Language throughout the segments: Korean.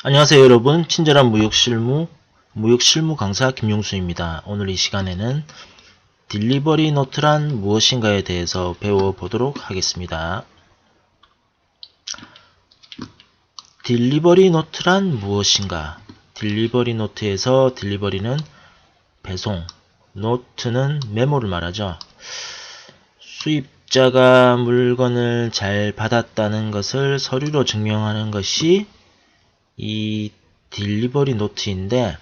안녕하세요 여러분. 친절한 무역실무 강사 김용수입니다. 오늘 이 시간에는 딜리버리 노트란 무엇인가에 대해서 배워보도록 하겠습니다. 딜리버리 노트란 무엇인가? 딜리버리 노트에서 딜리버리는 배송, 노트는 메모를 말하죠. 수입자가 물건을 잘 받았다는 것을 서류로 증명하는 것이 이 딜리버리 노트인데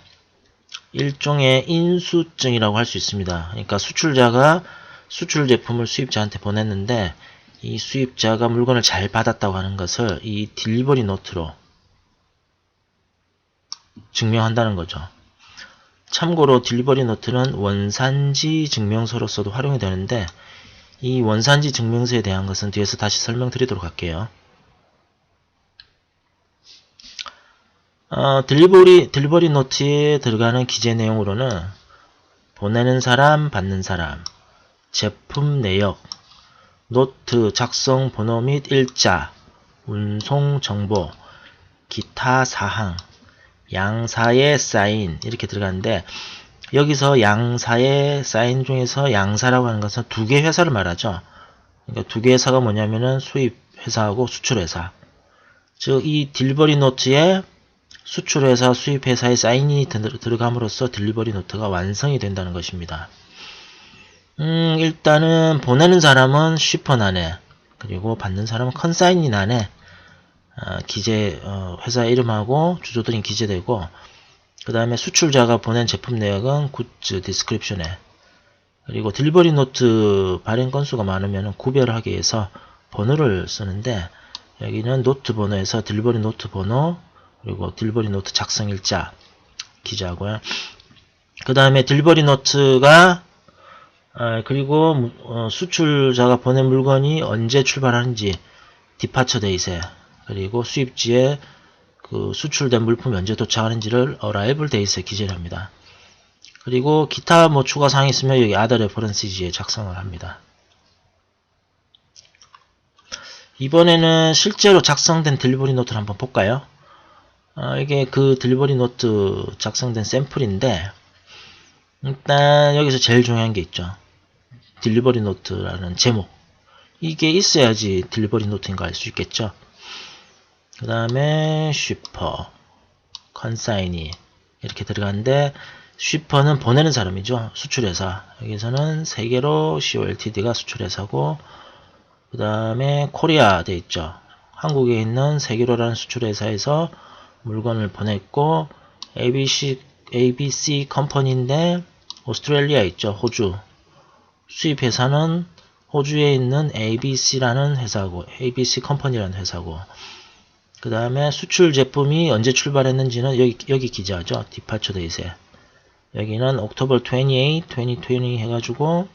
일종의 인수증이라고 할 수 있습니다. 그러니까 수출자가 수출 제품을 수입자한테 보냈는데 이 수입자가 물건을 잘 받았다고 하는 것을 이 딜리버리 노트로 증명한다는 거죠. 참고로 딜리버리 노트는 원산지 증명서로서도 활용이 되는데 이 원산지 증명서에 대한 것은 뒤에서 다시 설명드리도록 할게요. 딜리버리 노트에 들어가는 기재 내용으로는 보내는 사람, 받는 사람, 제품 내역, 노트 작성 번호 및 일자, 운송 정보, 기타 사항, 양사의 사인 이렇게 들어가는데 여기서 양사의 사인 중에서 양사라고 하는 것은 두 개 회사를 말하죠. 그러니까 두 개 회사가 뭐냐면은 수입 회사하고 수출 회사. 즉 이 딜리버리 노트에 수출회사, 수입회사의 사인이 들어감으로써 딜리버리 노트가 완성이 된다는 것입니다. 일단은 보내는 사람은 쉬퍼란에 그리고 받는 사람은 컨사인인란에 회사 이름하고 주소들이 기재되고 그 다음에 수출자가 보낸 제품 내역은 굿즈 디스크립션에 그리고 딜리버리 노트 발행 건수가 많으면 구별하기 위해서 번호를 쓰는데 여기는 노트 번호에서 딜리버리 노트 번호 그리고 딜리버리 노트 작성일자 기재하고요. 그 다음에 딜리버리 노트가 그리고 수출자가 보낸 물건이 언제 출발하는지 디파처 데이세 그리고 수입지에 그 수출된 물품이 언제 도착하는지를 어라이벌 데이스에 기재를 합니다. 그리고 기타 추가 사항이 있으면 여기 아더 레퍼런스지에 작성을 합니다. 이번에는 실제로 작성된 딜리버리 노트를 한번 볼까요? 이게 그 딜리버리 노트 작성된 샘플인데 일단 여기서 제일 중요한 게 있죠. 딜리버리 노트라는 제목. 이게 있어야지 딜리버리 노트인 거 알 수 있겠죠. 그 다음에 쉬퍼, 컨사이니 이렇게 들어가는데 쉬퍼는 보내는 사람이죠. 수출회사. 여기서는 세계로 COLTD가 수출회사고 그 다음에 코리아 돼 있죠. 한국에 있는 세계로라는 수출회사에서 물건을 보냈고 ABC 컴퍼니인데 오스트레일리아 있죠. 호주. 수입회사는 호주에 있는 ABC라는 회사고 ABC 컴퍼니라는 회사고 그 다음에 수출 제품이 언제 출발했는지는 여기 기재하죠. 디파처 데이세. 여기는 October 28, 2020 해가지고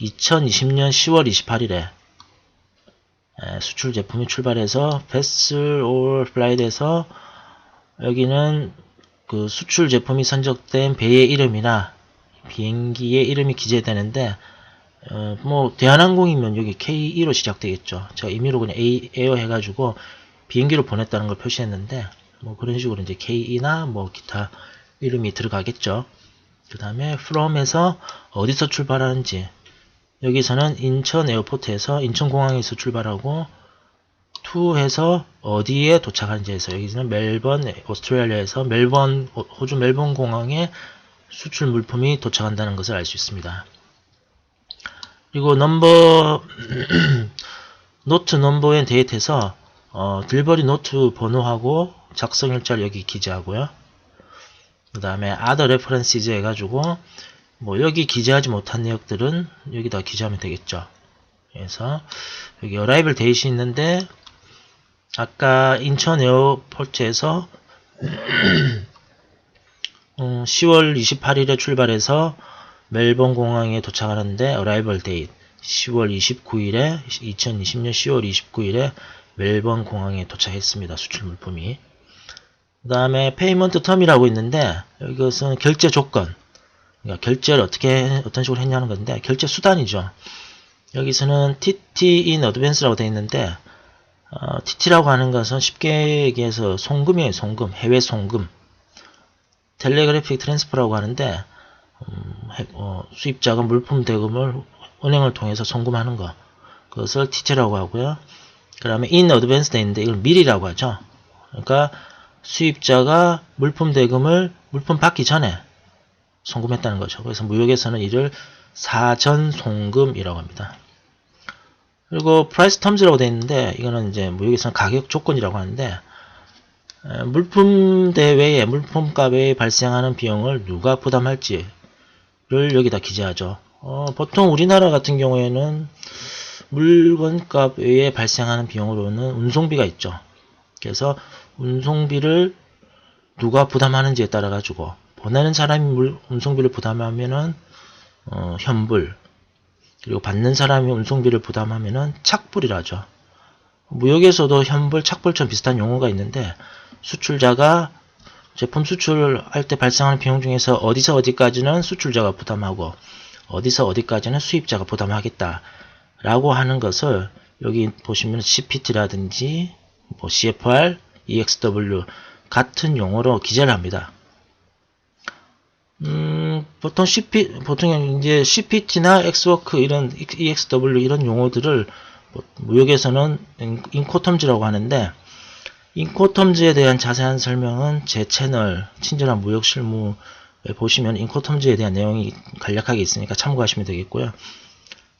2020년 10월 28일에 수출 제품이 출발해서 Vessel or Flight에서 여기는 그 수출 제품이 선적된 배의 이름이나 비행기의 이름이 기재되는데 대한항공이면 여기 K2로 시작되겠죠. 제가 임의로 그냥 에어 해가지고 비행기로 보냈다는 걸 표시했는데 그런 식으로 이제 K2나 기타 이름이 들어가겠죠. 그 다음에 from에서 어디서 출발하는지 여기서는 인천 에어포트에서 인천공항에서 출발하고 to 해서 어디에 도착하는지 해서 여기서는 멜번 오스트레일리아에서 호주 멜번 공항에 수출 물품이 도착한다는 것을 알 수 있습니다. 그리고 노트 넘버 앤 데이트에서 딜리버리 노트 번호하고 작성일자를 여기 기재하고요. 그 다음에 other references 해가지고 여기 기재하지 못한 내역들은 여기다 기재하면 되겠죠. 그래서 여기 arrival date이 있는데 아까 인천 에어포트에서 10월 28일에 출발해서 멜번 공항에 도착하는데 arrival date 10월 29일에 2020년 10월 29일에 멜번 공항에 도착했습니다. 수출 물품이. 그 다음에 페이먼트 텀이라고 있는데 이것은 결제 조건. 그러니까 결제를 어떤 식으로 했냐는 건데 결제 수단이죠. 여기서는 TT in advance라고 되어 있는데 TT라고 하는 것은 쉽게 얘기해서 송금이에요. 송금, 해외 송금. 텔레그래픽 트랜스퍼라고 하는데 수입자가 물품 대금을 은행을 통해서 송금하는 거, 그것을 TT라고 하고요. 그 다음에 in advance 돼 있는데 이걸 미리라고 하죠. 그러니까 수입자가 물품 대금을 물품 받기 전에 송금했다는 거죠. 그래서 무역에서는 이를 사전 송금이라고 합니다. 그리고 price terms라고 되어 있는데 이거는 이제 무역에서는 가격 조건이라고 하는데 물품 대외에 물품값 외에 발생하는 비용을 누가 부담할지를 여기다 기재하죠. 보통 우리나라 같은 경우에는 물건값 외에 발생하는 비용으로는 운송비가 있죠. 그래서 운송비를 누가 부담하는지에 따라 가지고 보내는 사람이 운송비를 부담하면은 현불, 그리고 받는 사람이 운송비를 부담하면은 착불이라죠. 무역에서도 현불, 착불처럼 비슷한 용어가 있는데 수출자가 제품 수출할 때 발생하는 비용 중에서 어디서 어디까지는 수출자가 부담하고 어디서 어디까지는 수입자가 부담하겠다 라고 하는 것을 여기 보시면 CPT라든지 뭐 CFR, EXW 같은 용어로 기재를 합니다. 보통 이제 CPT나 X워크 이런 EXW 이런 용어들을 무역에서는 인코텀즈라고 하는데, 인코텀즈에 대한 자세한 설명은 제 채널 친절한 무역 실무에 보시면 인코텀즈에 대한 내용이 간략하게 있으니까 참고하시면 되겠고요.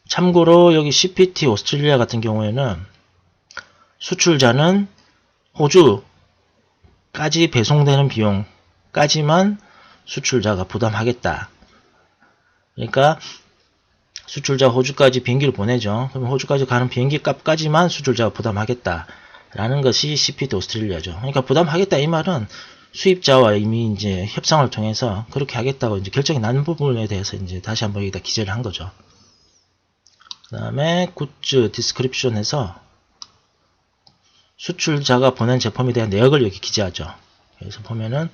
참고로 여기 CPT 오스트레일리아 같은 경우에는 수출자는 호주까지 배송되는 비용까지만 수출자가 부담하겠다. 그러니까 수출자 호주까지 비행기를 보내죠. 그럼 호주까지 가는 비행기 값까지만 수출자가 부담하겠다 라는 것이 CPT 오스트레일리아죠. 그러니까 부담하겠다 이 말은 수입자와 이미 이제 협상을 통해서 그렇게 하겠다고 이제 결정이 난 부분에 대해서 이제 다시 한번 여기다 기재를 한 거죠. 그 다음에 굿즈 디스크립션에서 수출자가 보낸 제품에 대한 내역을 여기 기재하죠. 그래서 보면은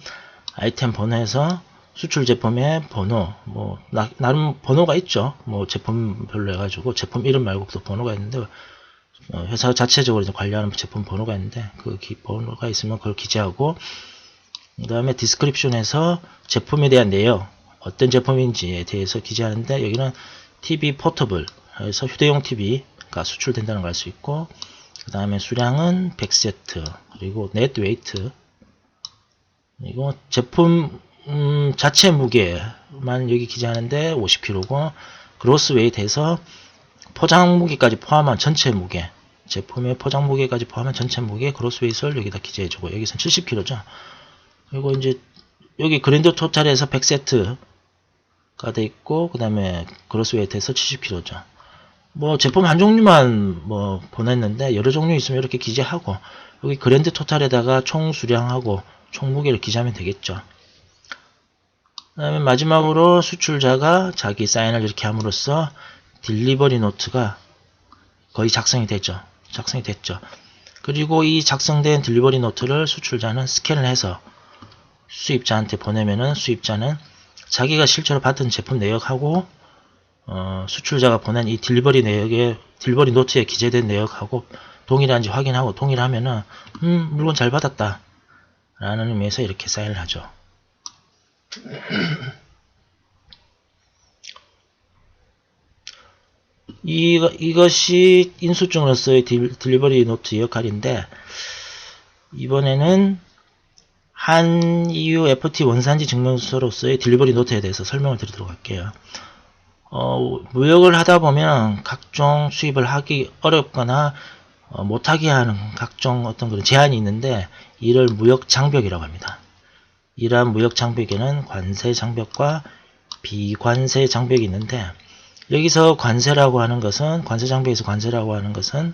아이템 번호에서 수출 제품의 번호, 뭐 나름 번호가 있죠. 뭐 제품별로 해가지고 제품 이름 말고도 번호가 있는데 회사 자체적으로 이제 관리하는 제품 번호가 있는데 그 번호가 있으면 그걸 기재하고, 그 다음에 디스크립션에서 제품에 대한 내역, 어떤 제품인지에 대해서 기재하는데 여기는 TV 포터블, 그래서 휴대용 TV가 수출된다는 걸 알 수 있고, 그 다음에 수량은 100세트, 그리고 넷 웨이트, 그리고 제품 자체 무게만 여기 기재하는데 50kg고, 그로스 웨이트에서 포장 무게까지 포함한 전체 무게, 제품의 포장 무게까지 포함한 전체 무게 그로스 웨이트를 여기다 기재해주고, 여기선 70kg죠. 그리고 이제 여기 그랜드 토탈에서 100세트가 돼 있고, 그 다음에 그로스 웨이트에서 70kg죠. 뭐 제품 한 종류만 뭐 보냈는데 여러 종류 있으면 이렇게 기재하고, 여기 그랜드 토탈에다가 총 수량하고 총 무게를 기재하면 되겠죠. 그 다음에 마지막으로 수출자가 자기 사인을 이렇게 함으로써 딜리버리 노트가 거의 작성이 됐죠. 그리고 이 작성된 딜리버리 노트를 수출자는 스캔을 해서 수입자한테 보내면은 수입자는 자기가 실제로 받은 제품 내역하고 수출자가 보낸 이 딜리버리 노트에 기재된 내역하고 동일한지 확인하고, 동일하면은 물건 잘 받았다 라는 의미에서 이렇게 사인을 하죠. 이것이 인수증으로서의 딜리버리 노트 역할인데, 이번에는 한 EU FT 원산지 증명서로서의 딜리버리 노트에 대해서 설명을 드리도록 할게요. 무역을 하다 보면 각종 수입을 하기 어렵거나 못하게 하는 각종 어떤 그런 제한이 있는데, 이를 무역 장벽이라고 합니다. 이러한 무역 장벽에는 관세 장벽과 비관세 장벽이 있는데, 여기서 관세라고 하는 것은, 관세 장벽에서 관세라고 하는 것은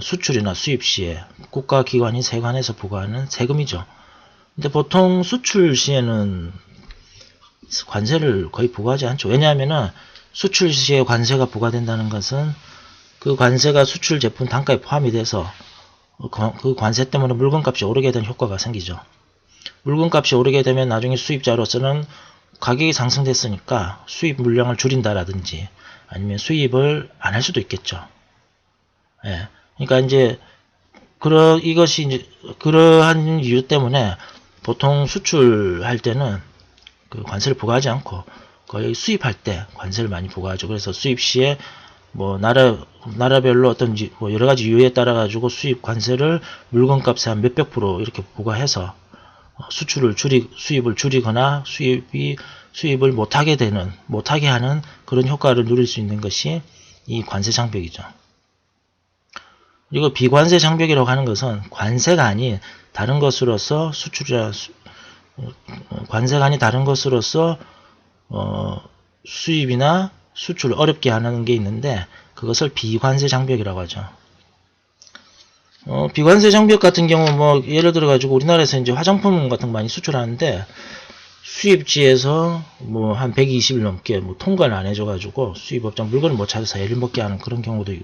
수출이나 수입 시에 국가기관이 세관에서 부과하는 세금이죠. 근데 보통 수출 시에는 관세를 거의 부과하지 않죠. 왜냐하면 수출 시에 관세가 부과된다는 것은 그 관세가 수출 제품 단가에 포함이 돼서 그 관세 때문에 물건값이 오르게 되는 효과가 생기죠. 물건값이 오르게 되면 나중에 수입자로서는 가격이 상승됐으니까 수입 물량을 줄인다라든지 아니면 수입을 안 할 수도 있겠죠. 예. 그러니까 이제 이것이 이제 그러한 이유 때문에 보통 수출할 때는 그 관세를 부과하지 않고 거의 수입할 때 관세를 많이 부과하죠. 그래서 수입 시에 뭐 나라별로 어떤 뭐 여러 가지 이유에 따라 가지고 수입 관세를 물건값에 한 몇백 프로 이렇게 부과해서 수입을 줄이거나 수입을 못하게 하는 그런 효과를 누릴 수 있는 것이 이 관세 장벽이죠. 그리고 비관세 장벽이라고 하는 것은 관세가 아닌 다른 것으로서 관세가 아닌 다른 것으로서 수입이나 수출을 어렵게 하는 게 있는데 그것을 비관세 장벽이라고 하죠. 비관세 장벽 같은 경우 뭐 예를 들어 가지고 우리나라에서 이제 화장품 같은 거 많이 수출하는데 수입지에서 뭐 한 120일 넘게 뭐 통과를 안 해줘 가지고 수입업장 물건을 못 찾아서 애를 먹게 하는 그런 경우도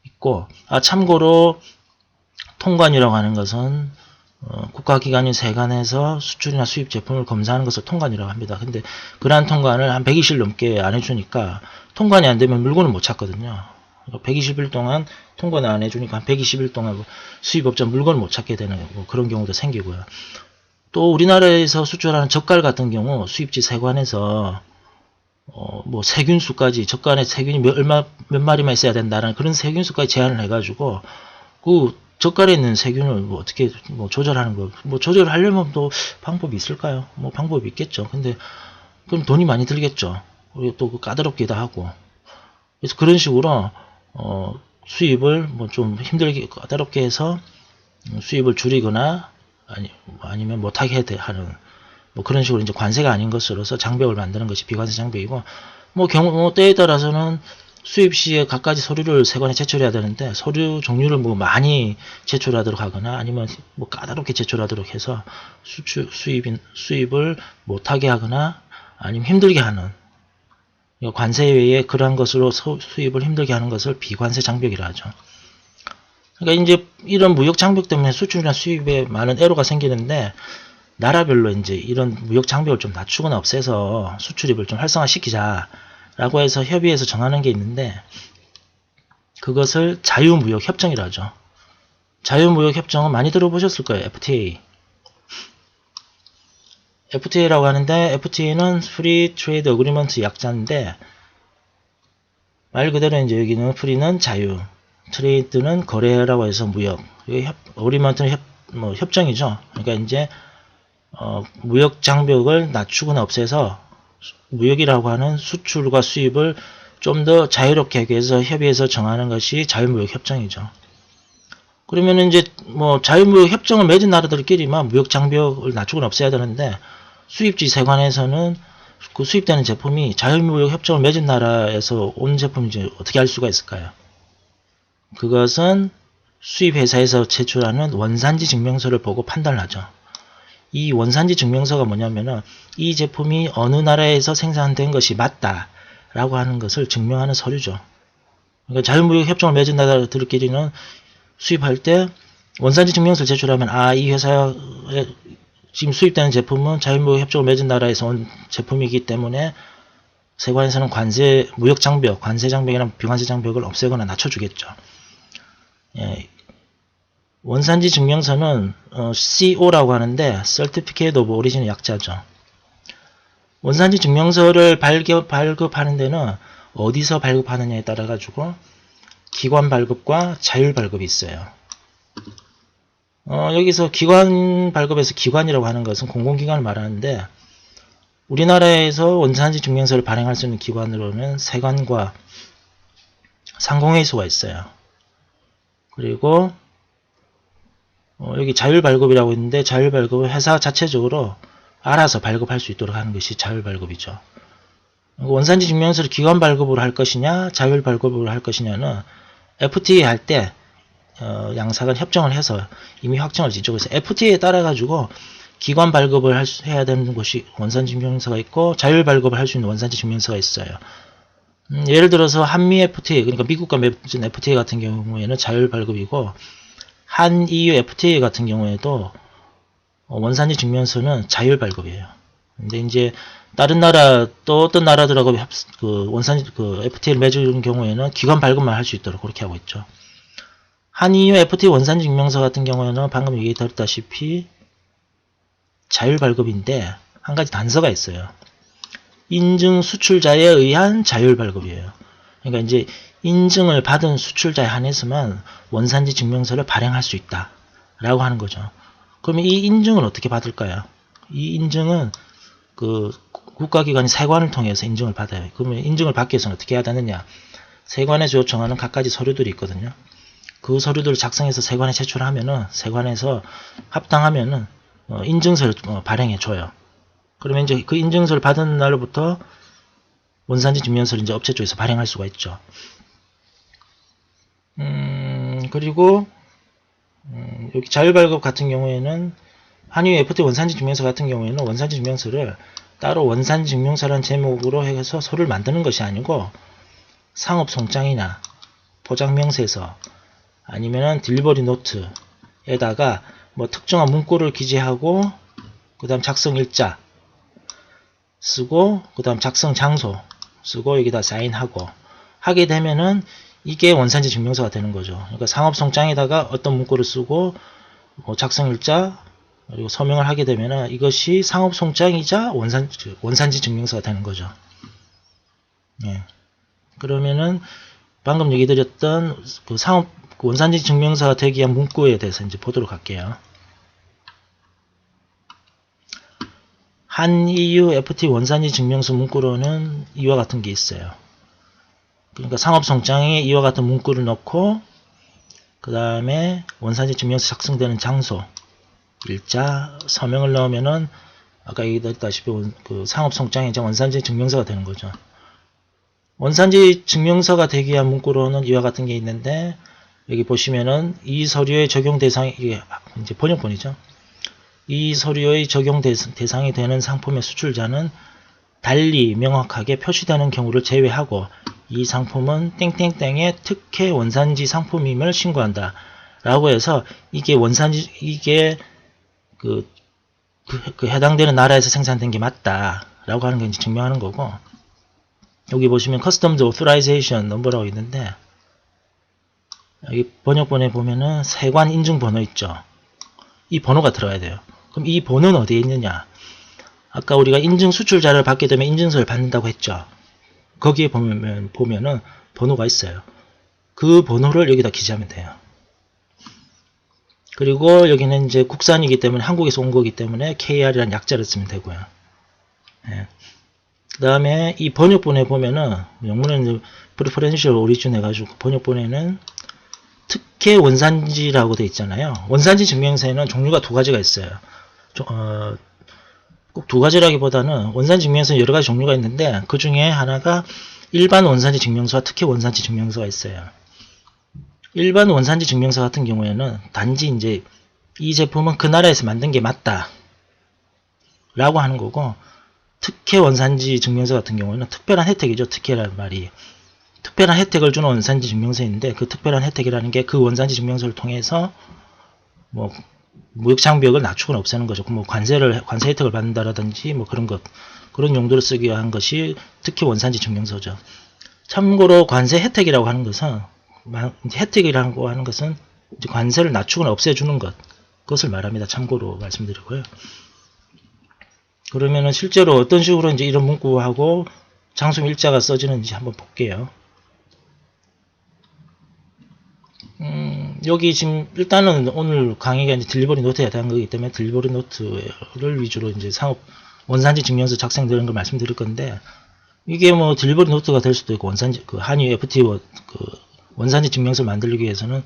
있고, 참고로 통관이라고 하는 것은 국가기관인 세관에서 수출이나 수입 제품을 검사하는 것을 통관이라고 합니다. 근데 그러한 통관을 한 120일 넘게 안 해주니까 통관이 안 되면 물건을 못 찾거든요. 120일 동안 통관을 안 해주니까 한 120일 동안 수입업자 물건을 못 찾게 되는 뭐 그런 경우도 생기고요. 또 우리나라에서 수출하는 젓갈 같은 경우 수입지 세관에서 뭐 세균수까지 젓갈에 세균이 몇 마리만 있어야 된다는 그런 세균수까지 제한을 해가지고 그 젓갈에 있는 세균을 뭐 어떻게 뭐 조절하는 거, 뭐 조절하려면 또 방법이 있을까요? 뭐 방법이 있겠죠. 근데 그럼 돈이 많이 들겠죠. 그리고 또 까다롭기도 하고. 그래서 그런 식으로 수입을 뭐 좀 힘들게 까다롭게 해서 수입을 줄이거나 아니면 못하게 하는 뭐 그런 식으로 이제 관세가 아닌 것으로서 장벽을 만드는 것이 비관세 장벽이고, 뭐 때에 따라서는 수입 시에 갖가지 서류를 세관에 제출해야 되는데 서류 종류를 뭐 많이 제출하도록 하거나 아니면 뭐 까다롭게 제출하도록 해서 수입을 못하게 하거나 아니면 힘들게 하는, 관세 외에 그러한 것으로 수입을 힘들게 하는 것을 비관세 장벽이라 하죠. 그러니까 이제 이런 무역 장벽 때문에 수출이나 수입에 많은 애로가 생기는데 나라별로 이제 이런 무역 장벽을 좀 낮추거나 없애서 수출입을 좀 활성화시키자라고 해서 협의해서 정하는 게 있는데 그것을 자유무역협정이라 하죠. 자유무역협정은 많이 들어보셨을 거예요. FTA. FTA라고 하는데 FTA는 Free Trade Agreement 약자인데 말 그대로 이제 여기는 Free는 자유, Trade는 거래라고 해서 무역, Agreement는 협정이죠. 그러니까 이제 무역 장벽을 낮추거나 없애서 무역이라고 하는 수출과 수입을 좀 더 자유롭게 하기 위해서 협의해서 정하는 것이 자유무역 협정이죠. 그러면 이제 뭐 자유무역 협정을 맺은 나라들끼리만 무역 장벽을 낮추거나 없애야 되는데 수입지 세관에서는 그 수입되는 제품이 자유무역 협정을 맺은 나라에서 온 제품인지 어떻게 알 수가 있을까요? 그것은 수입 회사에서 제출하는 원산지 증명서를 보고 판단을 하죠. 이 원산지 증명서가 뭐냐면은 이 제품이 어느 나라에서 생산된 것이 맞다라고 하는 것을 증명하는 서류죠. 그러니까 자유무역 협정을 맺은 나라들끼리는 수입할 때 원산지 증명서를 제출하면 이 회사에 지금 수입되는 제품은 자유무역 협정을 맺은 나라에서 온 제품이기 때문에 세관에서는 무역 장벽, 관세 장벽이나 비관세 장벽을 없애거나 낮춰주겠죠. 예. 원산지 증명서는 CO라고 하는데 Certificate of Origin의 약자죠. 원산지 증명서를 발급하는 데는 어디서 발급하느냐에 따라 가지고 기관 발급과 자율 발급이 있어요. 여기서 기관 발급에서 기관이라고 하는 것은 공공기관을 말하는데 우리나라에서 원산지 증명서를 발행할 수 있는 기관으로는 세관과 상공회의소가 있어요. 그리고 여기 자율발급이라고 있는데 자율발급은 회사 자체적으로 알아서 발급할 수 있도록 하는 것이 자율발급이죠. 원산지 증명서를 기관 발급으로 할 것이냐 자율발급으로 할 것이냐는 FTA 할 때 양사간 협정을 해서 이미 확정을 짓죠. 그래서 FTA에 따라 가지고 기관 발급을 해야 되는 곳이 원산지 증명서가 있고 자율발급을 할 수 있는 원산지 증명서가 있어요. 예를 들어서 한미 FTA, 그러니까 미국과 맺은 FTA 같은 경우에는 자율발급이고 한 EU FTA 같은 경우에도 원산지 증명서는 자율발급이에요. 근데 이제 다른 나라 또 어떤 나라들하고 원산지 FTA를 맺은 경우에는 기관 발급만 할 수 있도록 그렇게 하고 있죠. 한이유 FT 원산지 증명서 같은 경우에는 방금 얘기드렸다시피 자율 발급인데 한 가지 단서가 있어요. 인증 수출자에 의한 자율 발급이에요. 그러니까 이제 인증을 받은 수출자에 한해서만 원산지 증명서를 발행할 수 있다 라고 하는 거죠. 그러면 이 인증을 어떻게 받을까요? 이 인증은 그 국가기관이 세관을 통해서 인증을 받아요. 그러면 인증을 받기 위해서는 어떻게 해야 되느냐? 세관에서 요청하는 각가지 서류들이 있거든요. 그 서류들을 작성해서 세관에 제출하면은 세관에서 합당하면은 인증서를 발행해 줘요. 그러면 이제 그 인증서를 받은 날로부터 원산지 증명서를 이제 업체 쪽에서 발행할 수가 있죠. 그리고 여기 자율발급 같은 경우에는 한이유 FT 원산지 증명서 같은 경우에는 원산지 증명서를 따로 원산지 증명서라는 제목으로 해서 서류를 만드는 것이 아니고 상업송장이나 포장명세서 아니면은 딜리버리 노트에다가 뭐 특정한 문구를 기재하고 그 다음 작성 일자 쓰고 그 다음 작성 장소 쓰고 여기다 사인하고 하게 되면은 이게 원산지 증명서가 되는 거죠. 그러니까 상업송장에다가 어떤 문구를 쓰고 작성 일자 그리고 서명을 하게 되면은 이것이 상업송장이자 원산지 증명서가 되는 거죠. 예. 그러면은 방금 얘기 드렸던 그 원산지 증명서가 되기 위한 문구에 대해서 이제 보도록 할게요. 한이유 FT 원산지 증명서 문구로는 이와 같은 게 있어요. 그러니까 상업송장에 이와 같은 문구를 넣고 그 다음에 원산지 증명서 작성되는 장소, 일자, 서명을 넣으면은 아까 얘기했다시피 그 상업송장에 이제 원산지 증명서가 되는 거죠. 원산지 증명서가 되기 위한 문구로는 이와 같은 게 있는데 여기 보시면은 이 서류의 적용 대상이 이게 이제 번역본이죠. 이 서류의 적용 대상이 되는 상품의 수출자는 달리 명확하게 표시되는 경우를 제외하고 이 상품은 땡땡땡의 특혜 원산지 상품임을 신고한다. 라고 해서 이게 이게 그 해당되는 나라에서 생산된 게 맞다. 라고 하는 걸 이제 증명하는 거고 여기 보시면 Customs Authorization Number라고 있는데 여기 번역본에 보면은 세관 인증 번호 있죠. 이 번호가 들어가야 돼요. 그럼 이 번호는 어디에 있느냐? 아까 우리가 인증 수출자를 받게 되면 인증서를 받는다고 했죠. 거기에 보면은 번호가 있어요. 그 번호를 여기다 기재하면 돼요. 그리고 여기는 이제 국산이기 때문에 한국에서 온 거기 때문에 KR이라는 약자를 쓰면 되고요. 예. 그 다음에 이 번역본에 보면은 영문에는 Preferential Origin 해가지고 번역본에는 특혜 원산지라고 되어 있잖아요. 원산지 증명서에는 종류가 두 가지가 있어요. 꼭 두 가지라기보다는 원산지 증명서는 여러 가지 종류가 있는데 그 중에 하나가 일반 원산지 증명서와 특혜 원산지 증명서가 있어요. 일반 원산지 증명서 같은 경우에는 단지 이제 이 제품은 그 나라에서 만든 게 맞다 라고 하는 거고 특혜 원산지 증명서 같은 경우에는 특별한 혜택이죠. 특혜라는 말이. 특별한 혜택을 주는 원산지 증명서인데 그 특별한 혜택이라는 게 그 원산지 증명서를 통해서 뭐 무역장벽을 낮추거나 없애는 거죠. 뭐 관세 혜택을 받는다라든지 뭐 그런 용도로 쓰기 위한 것이 특히 원산지 증명서죠. 참고로 관세 혜택이라고 하는 것은 혜택이라고 하는 것은 이제 관세를 낮추거나 없애주는 그것을 말합니다. 참고로 말씀드리고요. 그러면은 실제로 어떤 식으로 이제 이런 문구하고 장소 일자가 써지는지 한번 볼게요. 여기 지금 일단은 오늘 강의가 이제 딜리버리 노트에 대한 거기 때문에 딜리버리 노트를 위주로 이제 원산지 증명서 작성되는 걸 말씀드릴 건데 이게 뭐 딜리버리 노트가 될 수도 있고 한이유 FT 원산지 증명서 만들기 위해서는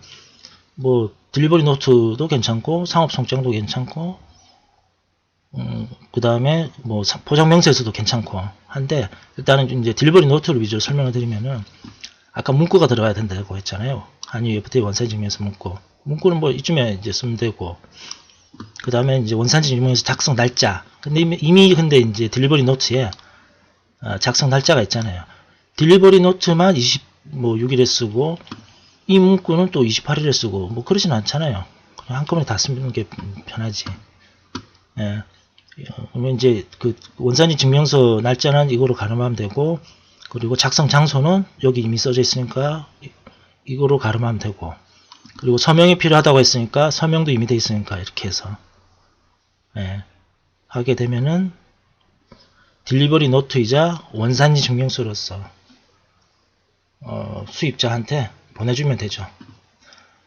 뭐 딜리버리 노트도 괜찮고 상업 송장도 괜찮고 그 다음에 뭐 포장 명세서도 괜찮고 한데 일단은 이제 딜리버리 노트를 위주로 설명을 드리면은 아까 문구가 들어가야 된다고 했잖아요. 한이유 FT 원산지 증명서 문구는 뭐 이쯤에 이제 쓰면 되고 그 다음에 이제 원산지 증명서 작성 날짜. 근데 이미 근데 이제 딜리버리 노트에 작성 날짜가 있잖아요. 딜리버리 노트만 6일에 쓰고 이 문구는 또 28일에 쓰고 뭐 그러진 않잖아요. 그냥 한꺼번에 다 쓰는 게 편하지. 예. 그러면 이제 그 원산지 증명서 날짜는 이거로 가름하면 되고 그리고 작성 장소는 여기 이미 써져 있으니까 이거로 가름하면 되고 그리고 서명이 필요하다고 했으니까 서명도 이미 돼 있으니까 이렇게 해서 예, 하게 되면은 딜리버리 노트이자 원산지 증명서로서 수입자한테 보내주면 되죠.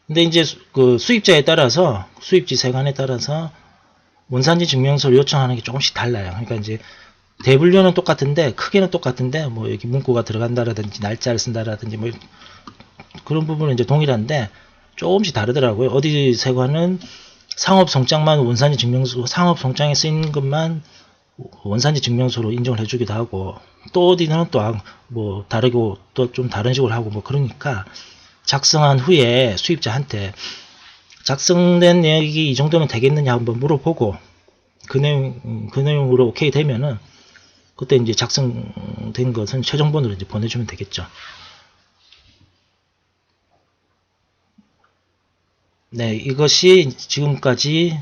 근데 이제 그 수입자에 따라서 수입지 세관에 따라서 원산지 증명서를 요청하는 게 조금씩 달라요. 그러니까 이제 대분류는 똑같은데 크기는 똑같은데 뭐 여기 문구가 들어간다라든지 날짜를 쓴다라든지 뭐 그런 부분은 이제 동일한데 조금씩 다르더라고요. 어디 세관은 상업송장만 원산지 증명서, 상업송장에 쓰이는 것만 원산지 증명서로 인정을 해주기도 하고, 또 어디는 또 뭐 다르고 또 좀 다른 식으로 하고 뭐 그러니까 작성한 후에 수입자한테 작성된 내역이 이 정도면 되겠느냐 한번 물어보고 그 내용으로 오케이 되면은 그때 이제 작성된 것은 최종본으로 이제 보내주면 되겠죠. 네, 이것이 지금까지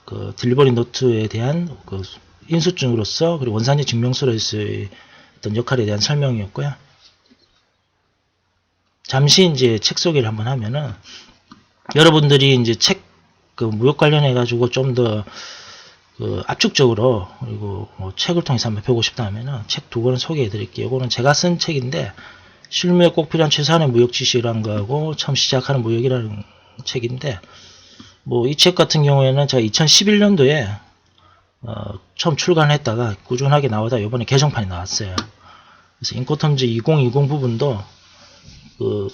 그 딜리버리 노트에 대한 그 인수증으로서 그리고 원산지 증명서로서의 어떤 역할에 대한 설명이었고요. 잠시 이제 책 소개를 한번 하면은 여러분들이 이제 책 그 무역 관련해 가지고 좀 더 그 압축적으로 그리고 뭐 책을 통해서 한번 배우고 싶다 하면은 책 두 권을 소개해 드릴게요. 이거는 제가 쓴 책인데 실무에 꼭 필요한 최소한의 무역 지식이라는 거하고 처음 시작하는 무역이라는 책인데 뭐 이 책 같은 경우에는 제가 2011년도에 처음 출간을 했다가 꾸준하게 나오다 이번에 개정판이 나왔어요. 그래서 인코텀즈 2020 부분도 그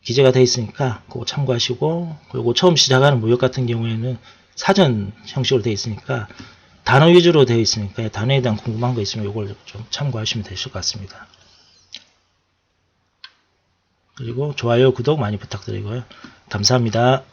기재가 되어 있으니까 그거 참고하시고, 그리고 처음 시작하는 무역 같은 경우에는 사전 형식으로 되어 있으니까 단어 위주로 되어 있으니까 단어에 대한 궁금한 거 있으면 이걸 좀 참고하시면 되실 것 같습니다. 그리고 좋아요, 구독 많이 부탁드리고요. 감사합니다.